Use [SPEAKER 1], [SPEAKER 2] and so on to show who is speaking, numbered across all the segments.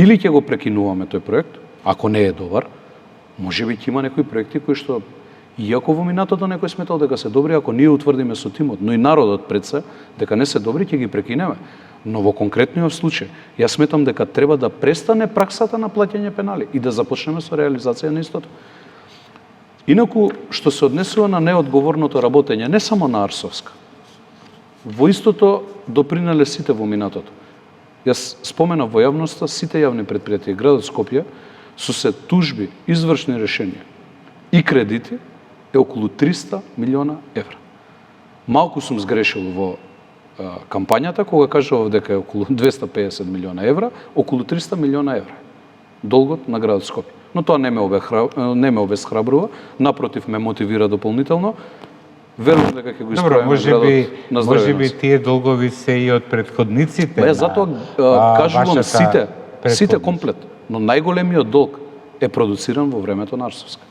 [SPEAKER 1] Или ќе го прекинуваме тој проект, ако не е добар, можеби ќе има некои проекти кои што иако во минатото некој сметал дека се добри, ако ние утврдиме со тимот, но и народот пред се дека не се добри, ќе ги прекинеме. Но во конкретниот случај, јас сметам дека треба да престане праксата на плаќање пенали и да започнеме со реализација на истото. Инаку, што се однесува на неодговорното работење, не само на Арсовска, во истото допринале сите во минатото. Јас споменав во јавноста, сите јавни предпријатија градот Скопје со се тужби, извршни решенија и кредити е околу 300 милиона евра. Малку сум сгрешил во кампањата кога кажував дека е околу 250 милиона евра, околу 300 милиона евра долгот на градот Скопје. Но тоа не ме обесхрабрува, напротив ме мотивира дополнително. Верувам дека ќе го исправиме градот на здравје.
[SPEAKER 2] Можеби тие долгови се и од претходниците.
[SPEAKER 1] Затоа кажувам сите комплет, но најголемиот долг е продуциран во времето на Арсовска.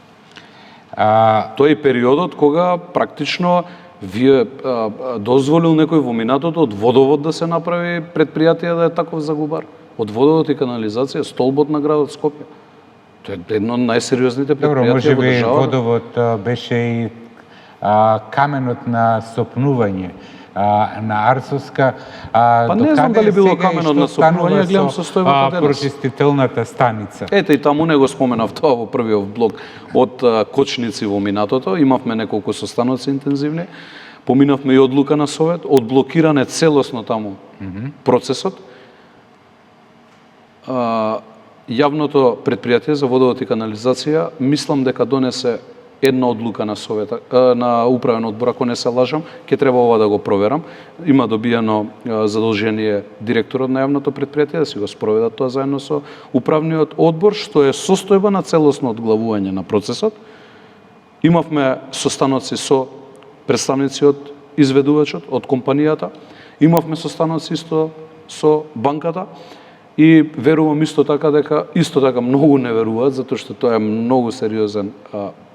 [SPEAKER 1] Тој е периодот кога практично вие дозволил некој во минатото од водовод да се направи предпријатие да е таков загубар. Од водовод и канализација, столбот на градот Скопје. Тоа е едно од најсериозните предпријатија во државата.
[SPEAKER 2] Водовод беше и каменот на сопнување на Арсовска.
[SPEAKER 1] Па не знам дали било каменот на сопнување, гледам состојбата денес.
[SPEAKER 2] Прочистителната станица.
[SPEAKER 1] Ете, и таму не го споменав тоа во првиот блок од кочници во минатото. Имавме неколку состаноци интензивни. Поминавме и одлука на Совет, одблокиране целосно таму процесот. Јавното предпријатие за водовод и канализација, мислам дека донесе една одлука на Совета, на управен одбор, ако не се лажам, ќе треба ова да го проверам. Има добиено задолжение директорот на јавното предпријатие да си го спроведат тоа заедно со управниот одбор, што е состојба на целосно одглавување на процесот. Имавме состаноци со представници од изведувачот, од компанијата. Имавме состаноци исто со банката. И верувам исто така многу не веруваат, затоа што тоа е многу сериозен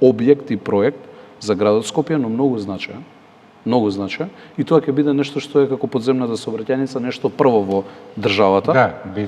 [SPEAKER 1] објект и проект за градот Скопје, но многу значаен. И тоа ќе биде нешто што е како подземната сообраќајница, нешто прво во државата.